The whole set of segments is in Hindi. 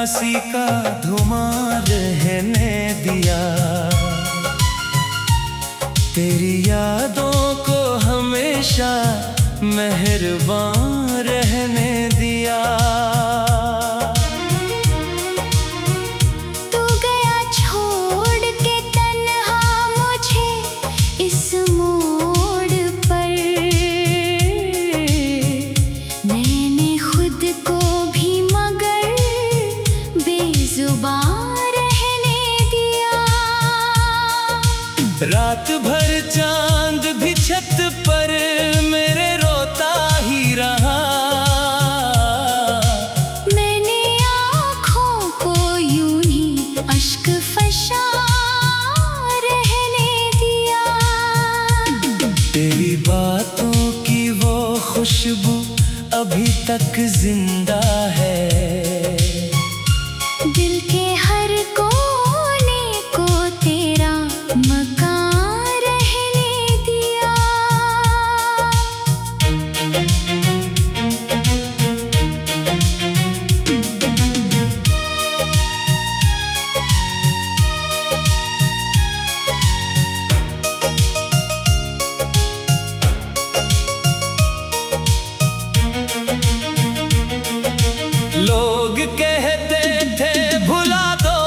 उदासी का धुआं रहने दिया। तेरी यादों को हमेशा मेहरबान रहने दिया। तू गया छोड़ के तन्हा मुझे इस मोड़ पर। मैंने खुद को भी मगर बेजुबान रहने दिया। रात भर चांद भी छत पर मेरे रोता ही रहा। मैंने आँखों को यूं ही अश्क फशा रहने दिया। तेरी बातों की वो खुशबू अभी तक जिंदा है। दिल के हर कोने को तेरा मकान रहने दिया। लोग कहते थे भुला दो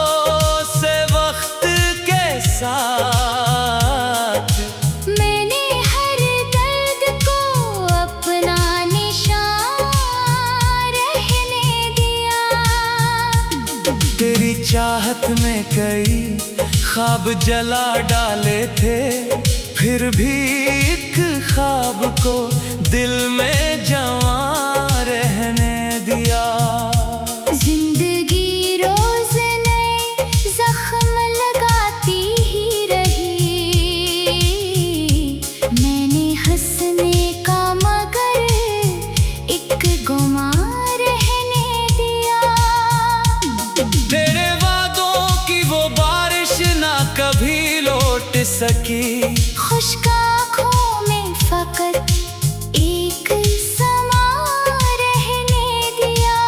से वक्त के साथ। मैंने हर दर्द को अपना निशान रहने दिया। तेरी चाहत में कई ख्वाब जला डाले थे, फिर भी एक ख्वाब को दिल में जवां रहने दिया। जिंदगी रोज नए जख्म लगाती ही रही। मैंने हंसने का मगर एक गुमान रहने दिया। तेरे वादों की वो बारिश ना कभी लौट सकी। खुश्क आँखों में फकत एक समा रहने दिया।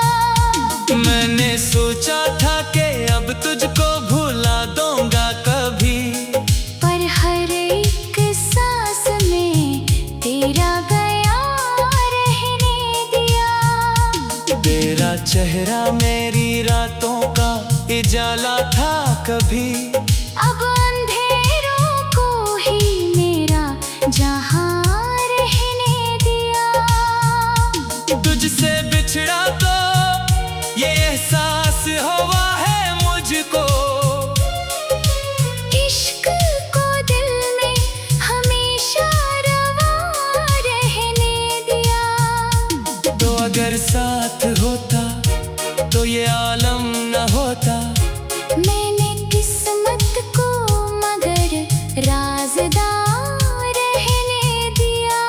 मैंने सोचा था कि अब तुझको भुला दूंगा कभी, पर हर एक सांस में तेरा गया रहने दिया। तेरा चेहरा मेरी रातों का उजाला था कभी। अब अंधेरों को ही मेरा जहां रहने दिया। तुझसे बिछड़ा तो ये एहसास हुआ है मुझको। इश्क को दिल में हमेशा रवा रहने दिया। तो अगर साथ होता तो ये आलम न होता। मैंने किस्मत को मगर राज़दार रहने दिया।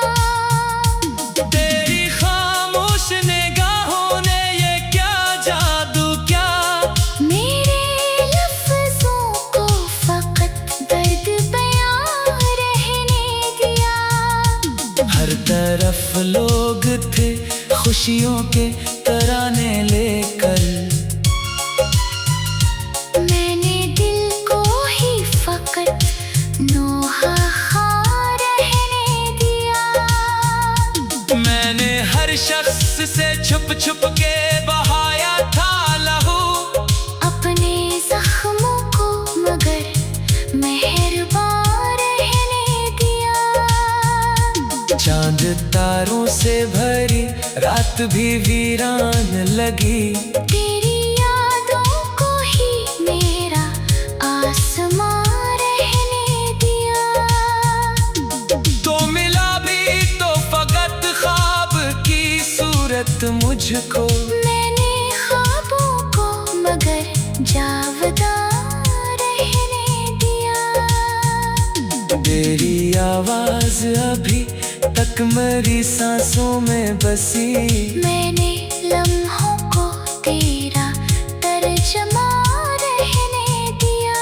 तेरी खामोश निगाहों ने ये क्या जादू क्या। मेरे लफ्ज़ों को फकत दर्द बयां रहने दिया। हर तरफ लोग थे खुशियों के तराने लेकर। मैंने दिल को ही फकत नोहा खा रहने दिया। मैंने हर शख्स से छुप छुप के बहाया था लहू। अपने जख्मों को मगर मेहरबान रहने दिया। चांद तारों से भरी रात भी वीरान लगी। तेरी यादों को ही मेरा आसमां रहने दिया। तो मिला भी तो फकत ख्वाब की सूरत मुझको। मैंने ख्वाबों को मगर जावदा रहने दिया। तेरी आवाज अभी तक मेरी सांसों में बसी। मैंने लम्हों को तेरा तर्जमा रहने दिया।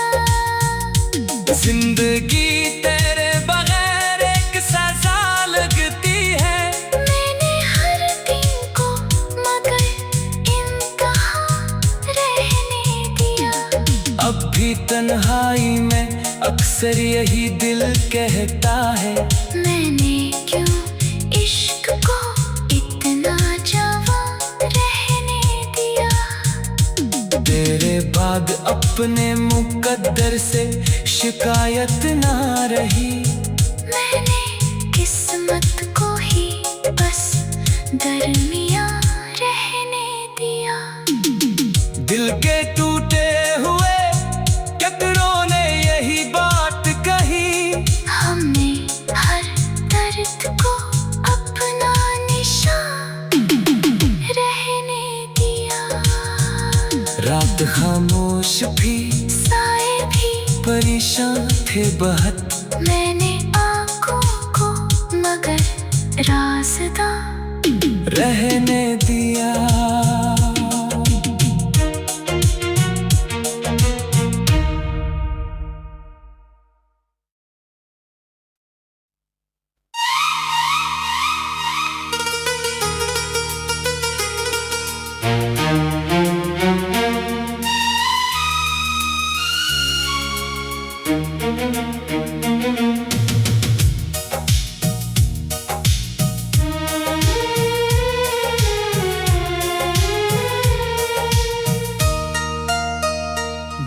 जिंदगी तेरे बगैर एक सजा लगती है। मैंने हर दिन को मगर इम्तिहान रह अब भी तन्हाई में अक्सर यही दिल कहता है, मैंने क्यों इश्क को इतना जवां रहने दिया। तेरे बाद अपने मुकद्दर से शिकायत ना रही। मैंने किस्मत को ही बस दरमियां रहने दिया। दिल के टूटे हुए टुकड़ों ने यही बात कही, हमने हर दर्द को अपना निशान रहने दिया। रात खामोश भी, साए भी परेशान थे बहुत। मैंने आँखों को मगर राज़दां रहने दिया।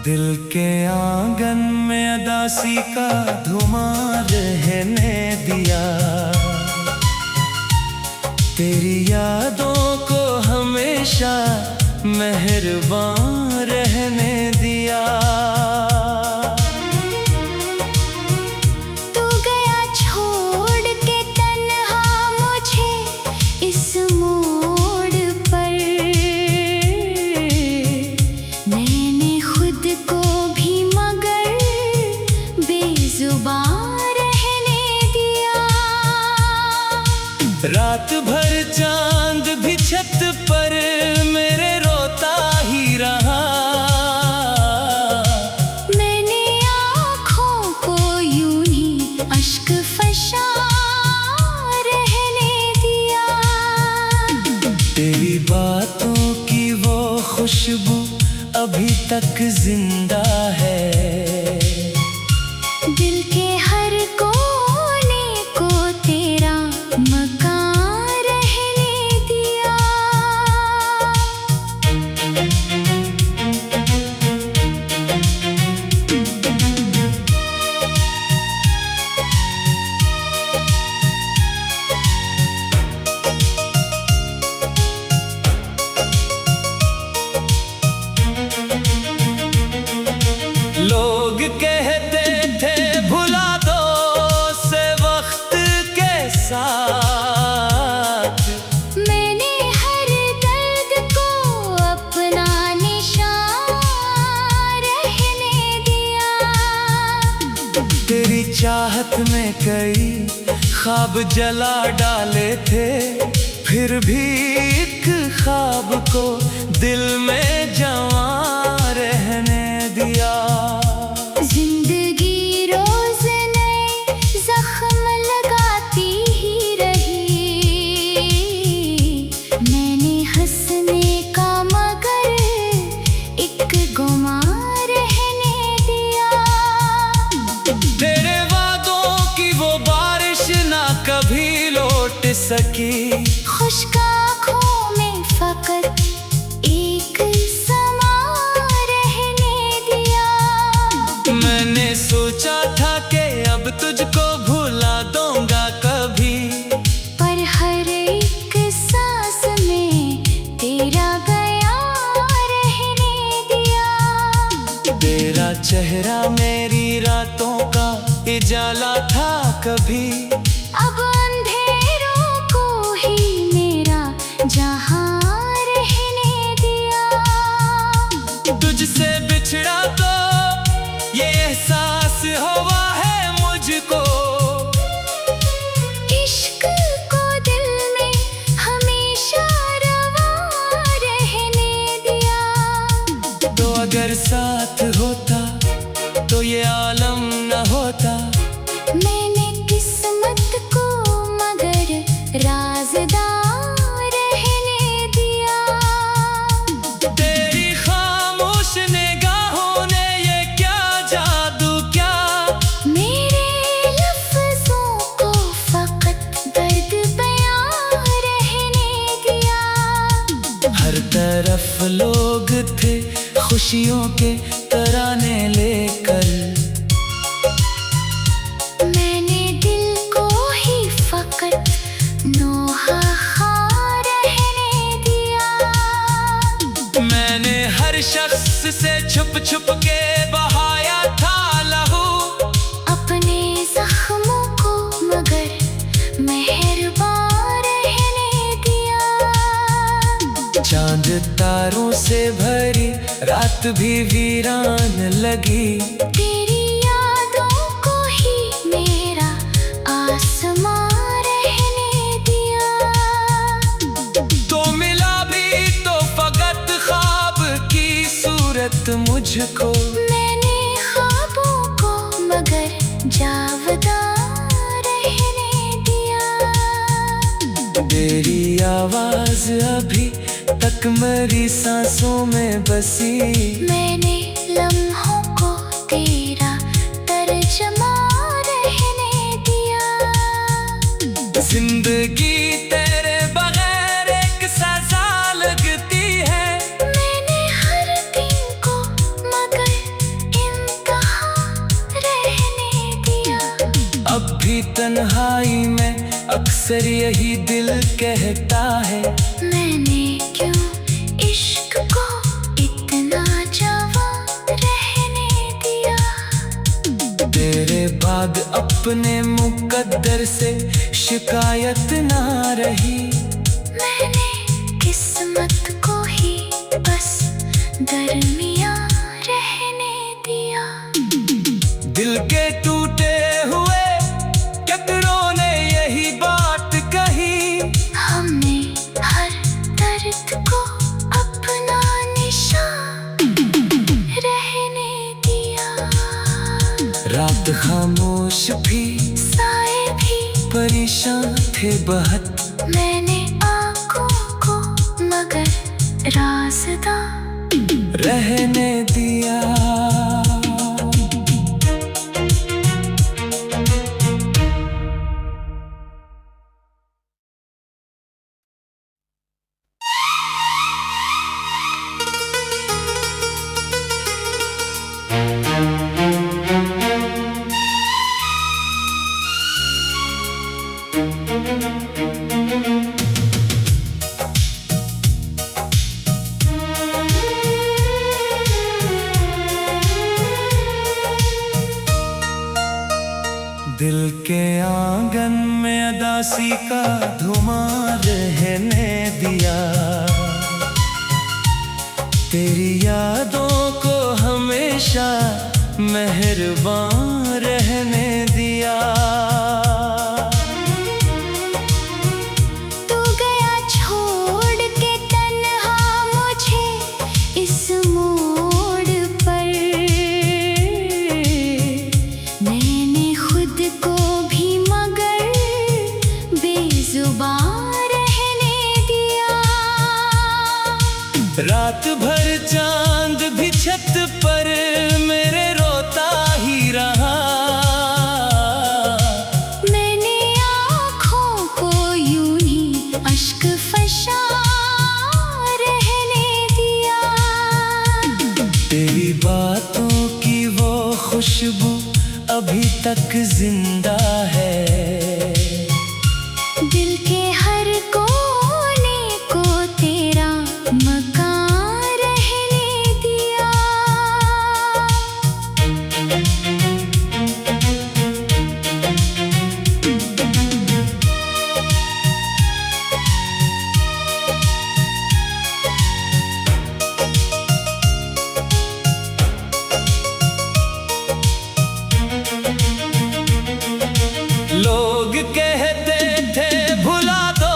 दिल के आंगन में अदासी का धुआं रहने दिया। तेरी यादों को हमेशा मेहरबान रहने दिया। तू गया छोड़ के तन्हा मुझे इस मोड़ पर। मैंने खुद को भी मगर बेजुबान रहने दिया। रात भर चांद भी छत पर मेरे रोता ही रहा। मैंने आँखों को यूं ही अश्क फशा रहने दिया। तेरी बातों की वो खुशबू अभी तक जिंदा है। दिल के हर कोने को तेरा मकान रहने दिया। लोग कहते थे भुला दो से वक्त के साथ। मैंने हर दर्द को अपना निशान रहने दिया। तेरी चाहत में कई ख्वाब जला डाले थे, फिर भी एक ख्वाब को दिल में जवां रहने दिया। जिंदगी रोज नए जख्म लगाती ही रही। मैंने हंसने का मगर एक गुमान रहने दिया। तेरे वादों की वो बारिश ना कभी लौट सकी। खुश्क आँखों में फकत एक समा रहने दिया। मैंने सोचा था कि अब तुझको भुला दूंगा कभी, पर हर एक सांस में तेरा गया रहने दिया। तेरा चेहरा मेरी रातों का उजाला था कभी। अब अंधेरों को ही मेरा जहां रहने दिया। तुझसे बिछड़ा तो ये एहसास हुआ है मुझको। इश्क को दिल में हमेशा रवां रहने दिया। तो अगर साथ होता तो ये आलम न होता। मैंने किस्मत को मगर राज़दां रहने दिया। तेरी खामोश निगाहों ने ये खुशियों के तराने लेकर। मैंने दिल को ही फकत नोहा रहने दिया। मैंने हर शख्स से छुप छुप के बहाया था लहू, अपने जख्मों को मगर मेहरबान रहने दिया। चांद तारों से भरी रात भी वीरान लगी, तेरी यादों को ही मेरा आसमां रहने दिया। तो मिला भी तो फकत ख्वाब की सूरत मुझको, मैंने ख्वाबों को मगर जावदा रहने दिया। तेरी आवाज अभी तक मेरी सांसों में बसी, मैंने लम्हों को तेरा तर्जमा रहने दिया। जिंदगी तेरे बगैर एक सजा लगती है, मैंने हर दिन को मगर इम्तिहान रहने दिया। अब भी तन्हाई में अक्सर यही दिल कहता है, मैंने क्यों इश्क को इतना जवान रहने दिया। तेरे बाद अपने मुकद्दर से शिकायत ना रही, मैंने किस्मत को ही बस दरमियां रहने दिया। दिल के टूटे हुए कितनों ने यही बात कही, हमने हर दर्द को अपना निशान रहने दिया। रात खामोश भी साए भी परेशान थे बहुत, मैंने आँखों को मगर राज़दा रहने दिया। दिल के आंगन में अदासी का धुआं रहने दिया, तेरी यादों को हमेशा मेहरबान रहने दिया। तू गया छोड़ के तन्हा मुझे इस मोड़ पर, मैंने खुद को भी मगर बेजुबान रहने दिया। रात भर चांद भी छत पर मेरे रोता ही रहा, मैंने आँखों को यूं ही अश्क फशा रहने दिया। तेरी बातों की वो खुशबू अभी तक जिंदा है, दिल के हर कोने को तेरा मकान रहने दिया। लोग कहते थे भुला दो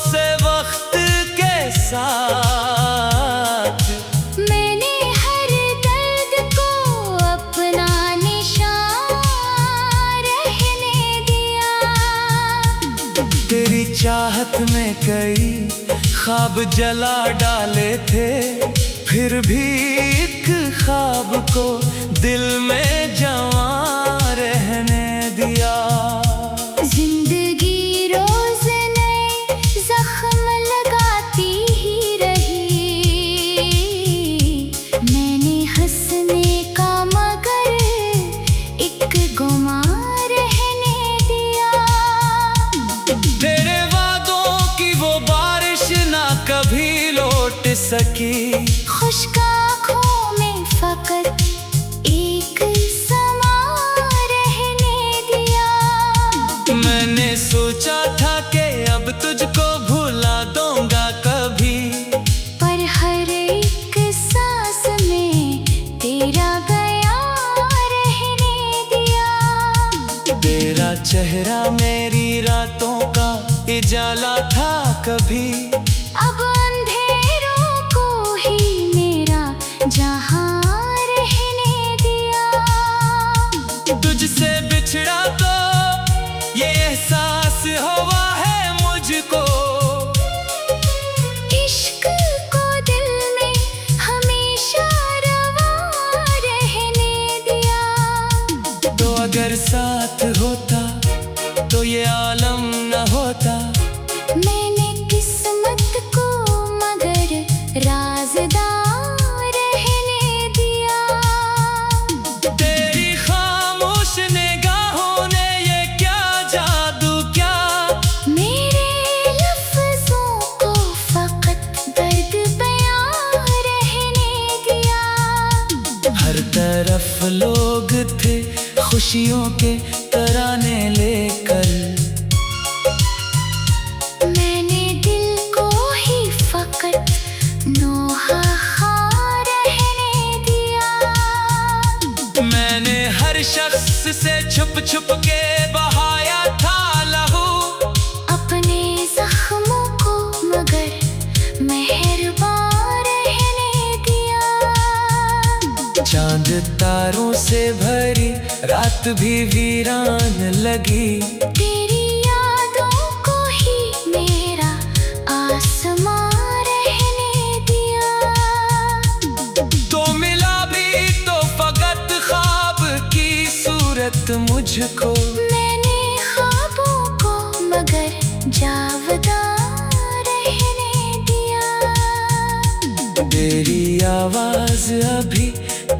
से वक्त के साथ, मैंने हर दर्द को अपना निशान रहने दिया। तेरी चाहत में कई ख्वाब जला डाले थे, फिर भी एक ख्वाब को दिल में जवां रहने दिया। जिंदगी रोज नए जख्म लगाती ही रही, मैंने सकी। खुश्क आँखों में फकत एक समा रहने दिया। मैंने सोचा था कि अब तुझको भुला दूंगा कभी, पर हर एक सांस में तेरा गया रहने दिया। तेरा चेहरा मेरी रातों का उजाला था कभी, अब अंधेरों को ही मेरा जहां रहने दिया। तुझसे बिछड़ा तो ये एहसास हुआ है मुझको, इश्क को दिल में हमेशा रवा रहने दिया। तो अगर साथ होता तो ये आलम न होता। मैंने किस्मत को मगर राज़दार रहने दिया। तेरी खामोश निगाहों ने ये क्या जादू क्या, मेरे लफ्ज़ों को फकत दर्द बयां रहने दिया। हर तरफ लोग थे खुशियों के तराने लेकर, मैंने दिल को ही फकत नोहा खा रहने दिया। मैंने हर शख्स से छुप छुप के बहाया था लहू, अपने जख्मों को मगर मेहरबान रहने दिया। चांद तारों से भरी रात भी वीरान लगी, तेरी यादों को ही मेरा आसमां रहने दिया। तो मिला भी तो फकत ख्वाब की सूरत मुझको, मैंने ख्वाबों को मगर जावदा रहने दिया। तेरी आवाज अभी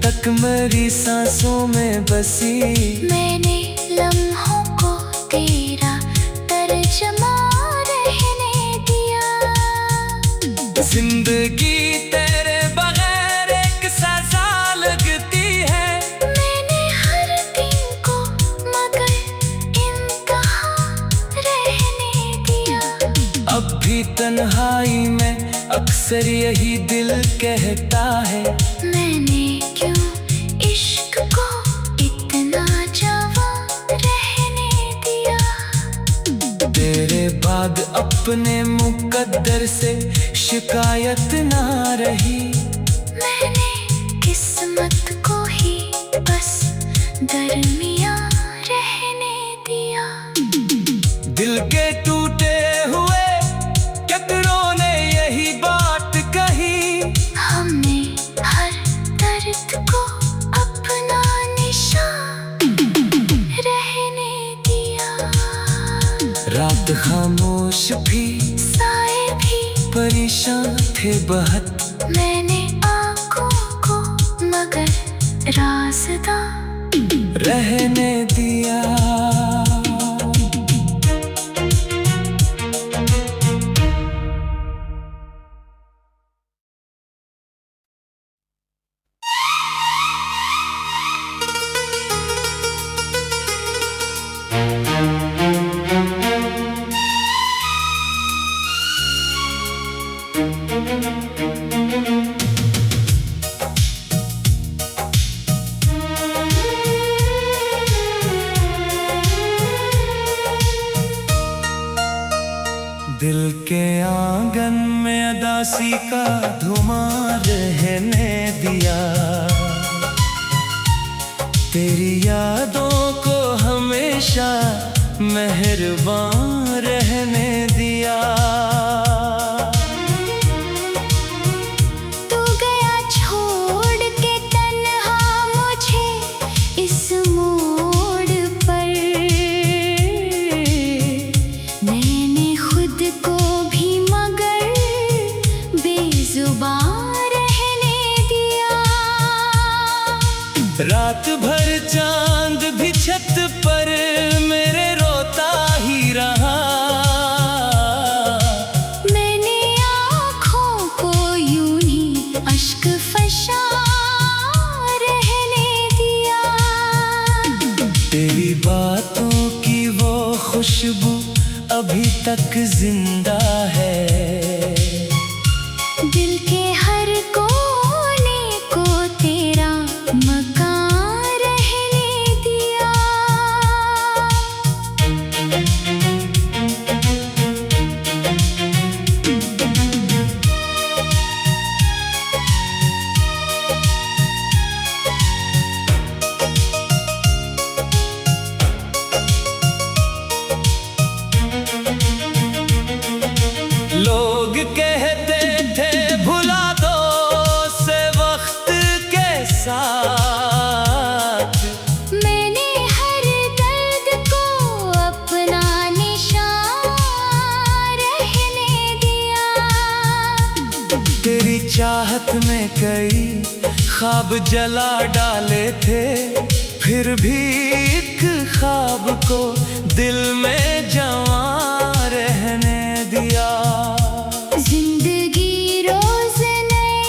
तक मेरी सांसों में बसी, मैंने लम्हों को तेरा तर्जमा रहने दिया। जिंदगी तेरे बगैर एक सजा लगती है, मैंने हर दिन को मगर इंतहा रहने दिया। अब भी तन्हाई में अक्सर यही दिल कहता है, मैंने क्यों इश्क को इतना जवां रहने दिया। तेरे बाद अपने मुकद्दर से शिकायत ना रही, मैंने किस्मत को ही बस दरमियां रहने दिया। दिल के टूटे हुए टुकड़ों ने यही बात कही, हमने हर दर्द को अपना निशान रहने दिया। रात खामोश भी साए भी परेशान थे बहुत, मैंने आँखों को मगर राज़दां रहने दिया। दिल के आंगन में अदासी का धुआं रहने दिया, तेरी यादों को हमेशा मेहरबान रहने दिया। तू गया छोड़ के तन्हा मुझे इस मोड़ पर, मैंने खुद को भी मगर बेजुबान रहने दिया। रात भर चांद भी छत पर मेरे रोता ही रहा, मैंने आँखों को यूं तक जिंदा है। दिल के हर कोने को तेरा मकान रहने दिया। लोग कहते थे भुला दो से वक्त के साथ, मैंने हर दर्द को अपना निशान रहने दिया। तेरी चाहत में कई ख्वाब जला डाले थे, फिर भी एक ख्वाब को दिल में जवां रहने दिया। जिंदगी रोज नए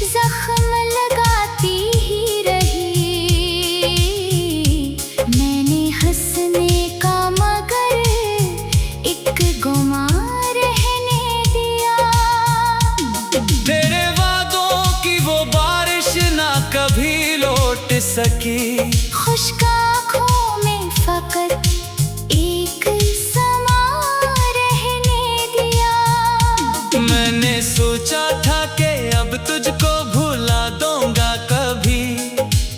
जख्म लगाती ही रही, मैंने हंसने का मगर एक गुमा रहने दिया। तेरे वादों की वो बारिश ना कभी लौट सकी, खुश्क आँखों में फकत एक समा रहने दिया। मैंने सोचा था कि अब तुझको भुला दूंगा कभी,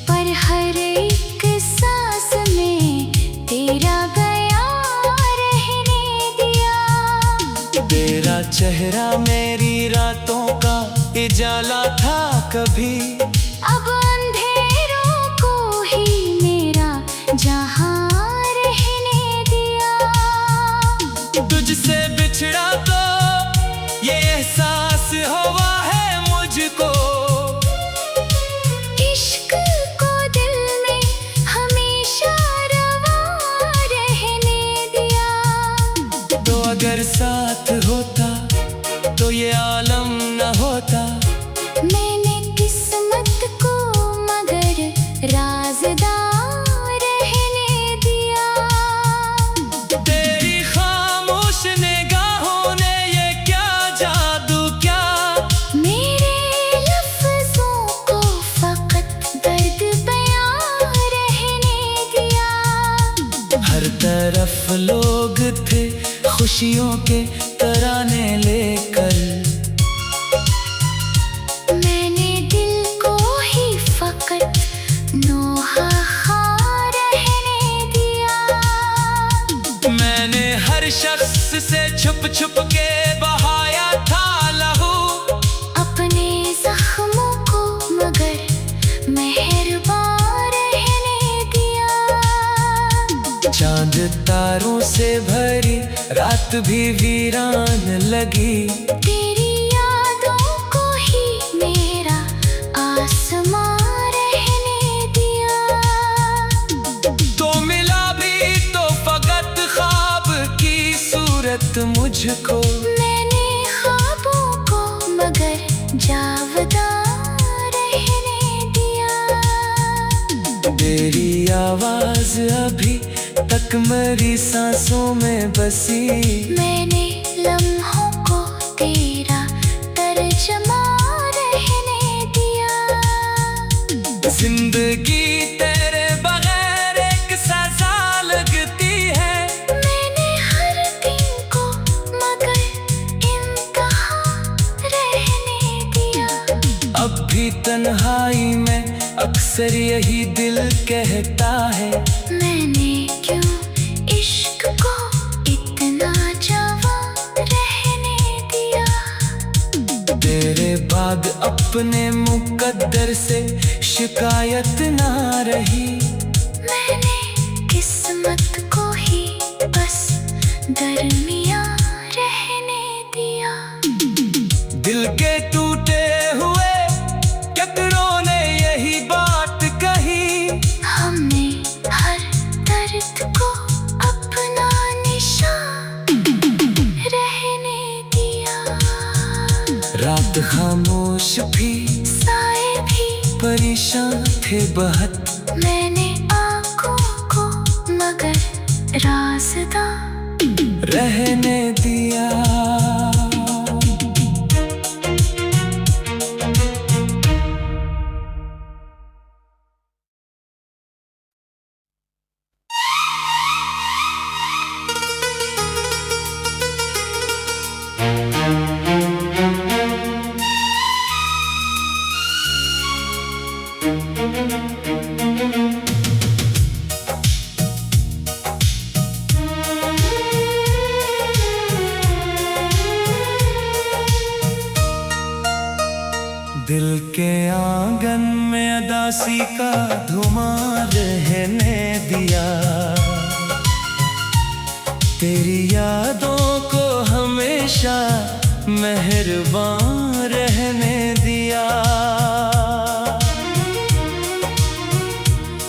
पर हर एक सांस में तेरा बयां रहने दिया। तेरा चेहरा मेरी रातों का उजाला था कभी, अब अंधेरों को ही मेरा जहां रहने दिया। तुझसे बिछड़ा तो ये एहसास हुआ है मुझको, इश्क को दिल में हमेशा रवा रहने दिया। तो अगर साथ होता तो ये आलम न होता। मैंने किस्मत को मगर राज़दार रहने दिया। तेरी खामोश निगाहों ने ये क्या जादू क्या, मेरे लफ्ज़ों को फ़कत दर्द बयां रहने दिया। हर तरफ लोग थे खुशियों के तराने लेकर, मैंने दिल को ही फ़कत नोहा रहने दिया। मैंने हर शख्स से छुप छुप के बहाया था लहू, अपने जख्मों को मगर मेहरबान रहने दिया। चांद तारों से भरी रात भी वीरान लगी, तेरी यादों को ही मेरा आसमां रहने दिया। तो मिला भी तो फकत ख्वाब की सूरत मुझको, मैंने ख्वाबों को मगर जावदा रहने दिया। तेरी आवाज अभी तक मेरी सांसों में बसी, मैंने लम्हों को तेरा तर्जमा रहने दिया। जिंदगी तेरे बगैर एक सजा लगती है, मैंने हर दिन को मगर इंतहा रहने दिया। अब भी तन्हाई में अक्सर यही दिल कहता है, मैंने क्यों इश्क को इतना जवां रहने दिया। तेरे बाद अपने मुकद्दर से शिकायत ना रही, मैंने किस्मत को ही बस दरमियां रहने दिया। दिल के टूटे हुए कतरों ने यही बात कही, हमने हर दर्द को अपना निशान रहने दिया। रात खामोश भी साए भी परेशान थे बहुत, मैंने आँखों को मगर राज़दार रहने दिया। दिल के आंगन में अदासी का धुआं रहने दिया। तेरी यादों को हमेशा मेहरबान रहने दिया।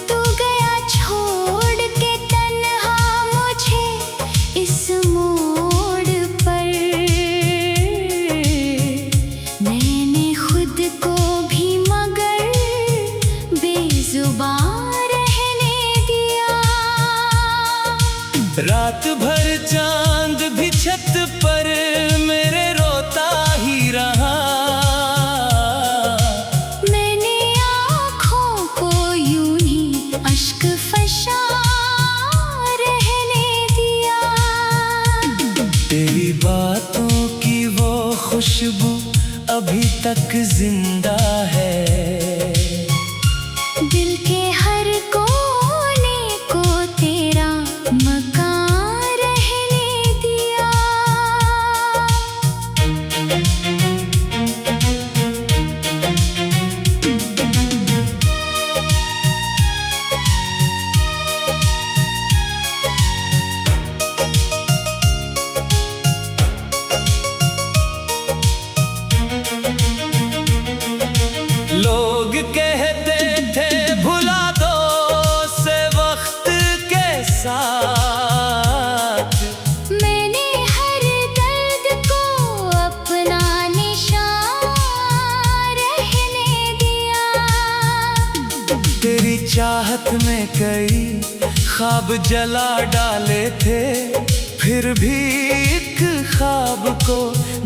तू गया छोड़ के तन्हा मुझे इस मोड़ पर। मैंने खुद को भी मगर बेजुबान रहने दिया। रात भर चांद भी छत पर मेरे रोता ही रहा। मैंने आँखों को यूं ही अश्क फशा रहने दिया। तेरी बातों की वो खुशबू अभी तक जिंदा है। दिल के हर कोने को तेरा मकान रहने दिया। लोग कहते थे भुला दो से वक्त के साथ। मैंने हर दर्द को अपना निशान रहने दिया। तेरी चाहत में कई ख्वाब जला डाले थे, फिर भी एक ख्वाब को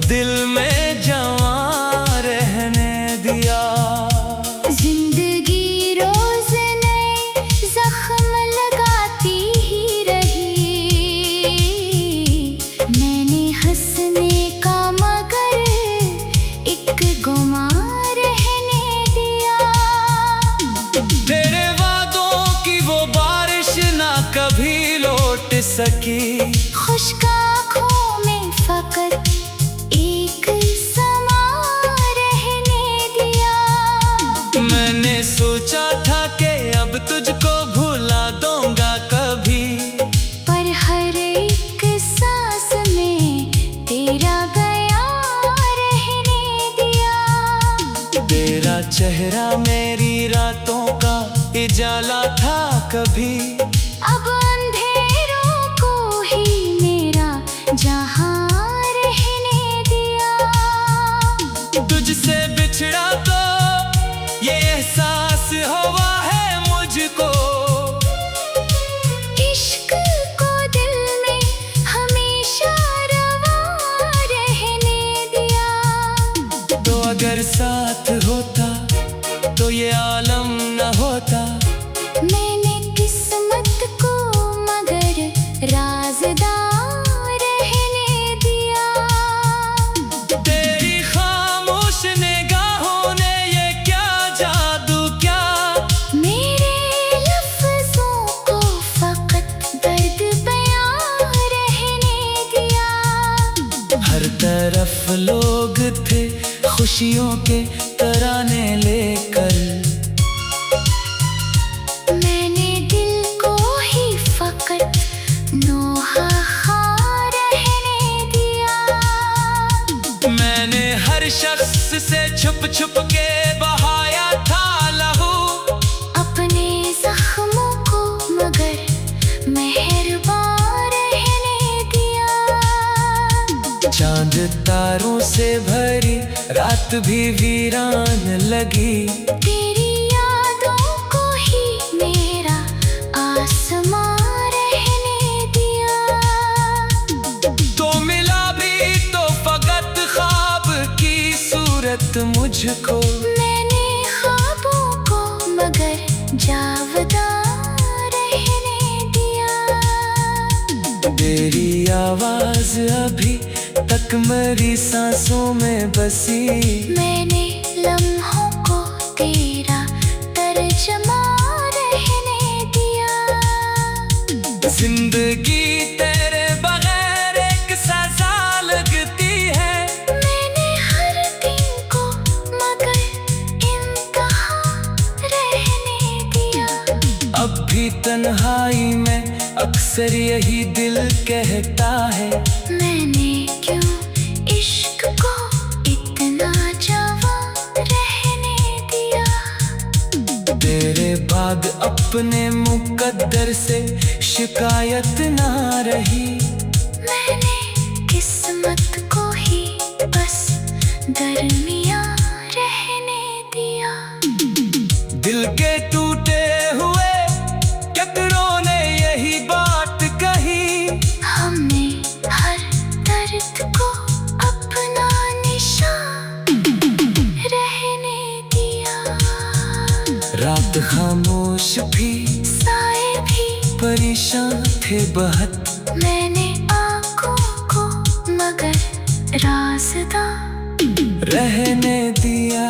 दिल में जवां रहने दिया। जिंदगी रोज नए जख्म लगाती ही रही। मैंने हंसने का मगर एक गुमान रहने दिया। तेरे वादों की वो बारिश ना कभी लौट सकी। खुश्क आँखों में फकत एक समा रहने दिया। मैंने सोचा था कि अब तुझको भुला दूंगा कभी, पर हर एक सांस में तेरा गया रहने दिया। तेरा चेहरा मेरी रातों का उजाला था कभी। अब अंधेरों को ही मेरा जहां रहने दिया। तुझसे बिछड़ा तो ये एहसास हुआ है मुझको। इश्क को दिल में हमेशा रवा रहने दिया। तो अगर साथ होता तो ये आलम न होता। मैंने किस्मत को मगर राज़दार रहने दिया। तेरी खामोश निगाहों ने ये क्या जादू क्या। मेरे लफ्ज़ों को फकत दर्द बयां रहने दिया। हर तरफ लोग थे खुशियों के तराने लेकर। मैंने दिल को ही फकत नोहा खा रहने दिया। मैंने हर शख्स से छुप छुप के बहाया था लहू। अपने जख्मों को मगर मेहरबान रहने दिया। चांद तारों से भरी रात भी वीरान लगी। तेरी यादों को ही मेरा आसमां रहने दिया। मुझको। मैंने ख्वाबों को मगर जावदा रहने दिया। तेरी आवाज अभी तक मेरी सांसों में बसी। मैंने लम्हों को तेरा तर्जमा रहने दिया। जिंदगी तेरे बगैर एक सजा लगती है। मैंने हर दिन को मगर इंतहा रहने दिया। अब भी तन्हाई में अक्सर यही दिल कहता है। मैंने क्यों इश्क को इतना जवां रहने दिया। तेरे बाद अपने मुकद्दर से शिकायत ना रही। मैंने किस्मत को ही बस दरमियां रहने दिया। दिल के टूटे हुए कतरों ने यही बात कही। हमने हर दर्द को अपना निशान रहने दिया। रात खामोश भी, साए भी परेशान थे बहुत। मैंने आँखों को मगर राज़दां रहने दिया।